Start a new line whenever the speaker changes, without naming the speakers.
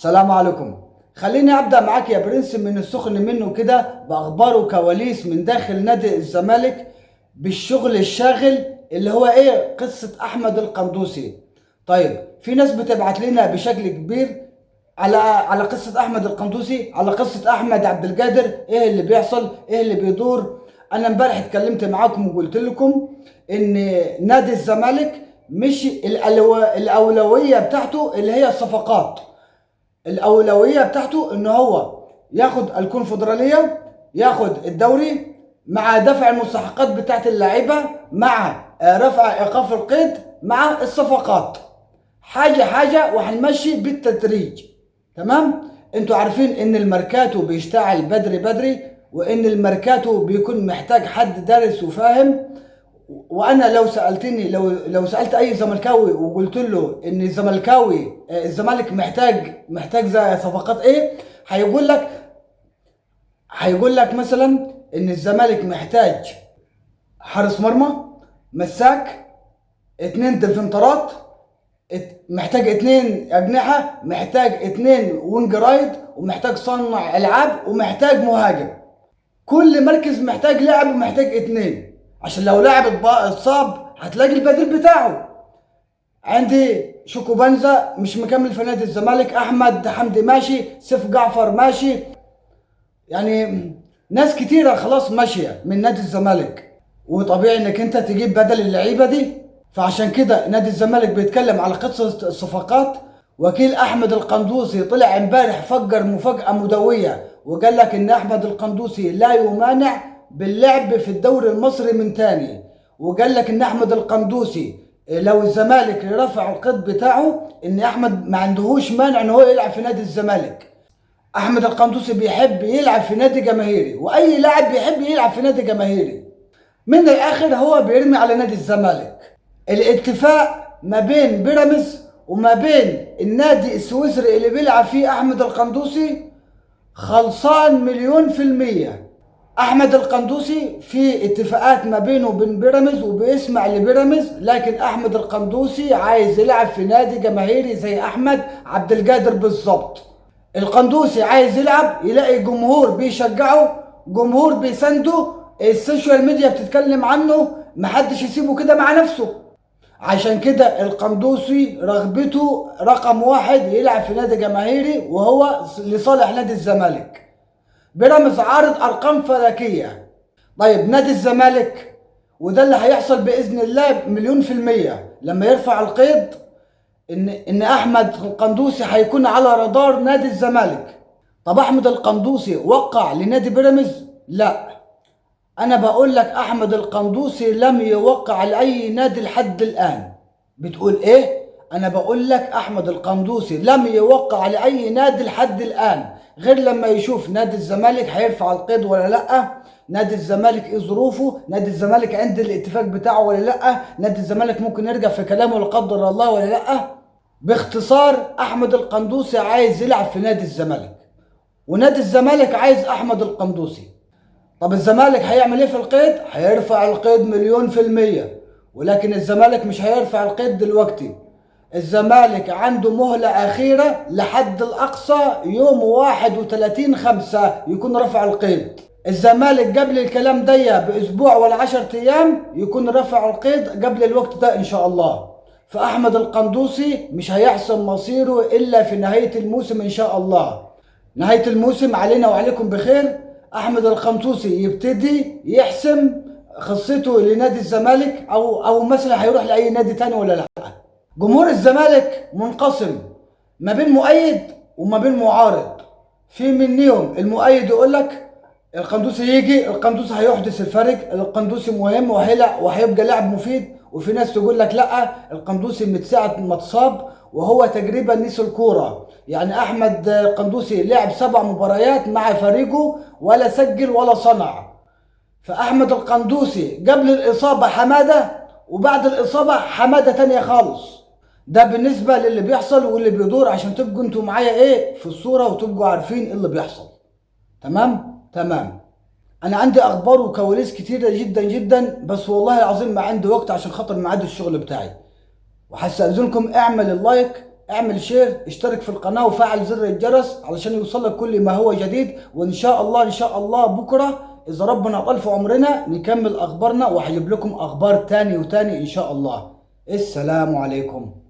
السلام عليكم. خليني ابدا معاك يا برنس من السخن منه كده باخبار وكواليس من داخل نادي الزمالك بالشغل الشاغل اللي هو ايه قصه احمد القندوسي. طيب في ناس بتبعت لنا بشكل كبير على قصه احمد القندوسي، على قصه احمد عبد القادر، ايه اللي بيحصل، ايه اللي بيدور. انا امبارح اتكلمت معاكم وقلت لكم ان نادي الزمالك مش الاولويه بتاعته اللي هي الصفقات. الاولويه بتاعته ان هو ياخد الكونفدراليه، ياخد الدوري، مع دفع المستحقات بتاعت اللعيبه، مع رفع ايقاف القيد، مع الصفقات. حاجه حاجه وهنمشي بالتدريج. تمام. انتوا عارفين ان الميركاتو بيشتغل بدري بدري، وان الميركاتو بيكون محتاج حد دارس وفاهم. وانا لو سالتني، لو سالت اي زملكاوي وقلت له ان الزملكاوي الزمالك محتاج زي صفقات ايه، هيقول لك مثلا ان الزمالك محتاج حارس مرمى، مساك، 2 ديفنترات، محتاج 2 أجنحة، محتاج 2 وينج رايد، ومحتاج صانع ألعاب، ومحتاج مهاجم. كل مركز محتاج لاعب ومحتاج 2، عشان لو لاعب اتصاب هتلاقي البديل بتاعه. عندي شوكو بنزا مش مكمل في نادي الزمالك، احمد حمدي ماشي، سيف جعفر ماشي، يعني ناس كتيرة خلاص ماشية من نادي الزمالك، وطبيعي انك انت تجيب بدل اللعيبة دي. فعشان كده نادي الزمالك بيتكلم على قصة الصفقات. وكيل احمد القندوسي طلع امبارح فجر مفاجأة مدوية، وقال لك ان احمد القندوسي لا يمانع باللعب في الدوري المصري من تاني. وقال لك ان احمد القندوسي لو الزمالك رفع القيد بتاعه، ان احمد ما عندهوش مانع ان هو يلعب في نادي الزمالك. احمد القندوسي بيحب يلعب في نادي جماهيري، واي لاعب بيحب يلعب في نادي جماهيري. من الاخر هو بيرمي على نادي الزمالك. الاتفاق ما بين بيراميدز وما بين النادي السويسري اللي بيلعب فيه احمد القندوسي خلصان 100%. احمد القندوسي في اتفاقات ما بينه وبين بيراميدز وبيسمع لبيراميدز، لكن احمد القندوسي عايز يلعب في نادي جماهيري زي احمد عبد القادر بالظبط. القندوسي عايز يلعب يلاقي جمهور بيشجعه، جمهور بيسنده، السوشيال ميديا بتتكلم عنه، محدش يسيبه كده مع نفسه. عشان كده القندوسي رغبته رقم واحد يلعب في نادي جماهيري، وهو لصالح نادي الزمالك. بيراميدز عارض ارقام فلكيه. طيب نادي الزمالك، وده اللي هيحصل باذن الله 1000000% لما يرفع القيد، ان احمد القندوسي هيكون على رادار نادي الزمالك. طب احمد القندوسي وقع لنادي بيراميدز؟ لا، انا بقول لك احمد القندوسي لم يوقع لاي نادي لحد الان. بتقول ايه؟ انا بقول لك احمد القندوسي لم يوقع لاي نادي لحد الان، غير لما يشوف نادي الزمالك هيرفع القيد ولا لا، نادي الزمالك ايه ظروفه، نادي الزمالك عند الاتفاق بتاعه ولا لا، نادي الزمالك ممكن يرجع في كلامه لا قدر الله ولا لا. باختصار احمد القندوسي عايز يلعب في نادي الزمالك، ونادي الزمالك عايز احمد القندوسي. طب الزمالك هيعمل ايه في القيد؟ هيرفع القيد 1000000%، ولكن الزمالك مش هيرفع القيد دلوقتي. الزمالك عنده مهلة أخيرة لحد الأقصى يوم 31/5 يكون رفع القيد. الزمالك قبل الكلام ده بأسبوع ولا 10 أيام يكون رفع القيد قبل الوقت ده إن شاء الله. فأحمد القندوسي مش هيحسم مصيره إلا في نهاية الموسم إن شاء الله. نهاية الموسم علينا وعليكم بخير. احمد القندوسي يبتدي يحسم خصيته لنادي الزمالك، او مثلا هيروح لاي نادي تاني ولا لا. جمهور الزمالك منقسم ما بين مؤيد وما بين معارض. في منهم المؤيد يقول لك القندوسي يجي، القندوسي هيحدث الفرق، القندوسي مهم وهيبقى لاعب مفيد. وفي ناس تقول لك لا، القندوسي من ساعه ما اتصاب وهو تقريبا نسي الكوره. يعني احمد القندوسي لعب 7 مباريات مع فريقه ولا سجل ولا صنع. فاحمد القندوسي قبل الاصابه حماده، وبعد الاصابه حماده تانية خالص. ده بالنسبه للي بيحصل واللي بيدور، عشان تبقوا انتوا معايا ايه في الصوره وتبقوا عارفين ايه اللي بيحصل. تمام. انا عندي اخبار وكواليس كتيره جدا جدا، بس والله العظيم ما عندي وقت عشان خاطر ميعاد الشغل بتاعي. وهستأذنكم اعمل اللايك، اعمل شير، اشترك في القناة وفعل زر الجرس علشان يوصلك كل ما هو جديد. وان شاء الله ان شاء الله بكرة اذا ربنا طال في عمرنا نكمل اخبارنا وهجيب لكم اخبار تاني وتاني ان شاء الله. السلام عليكم.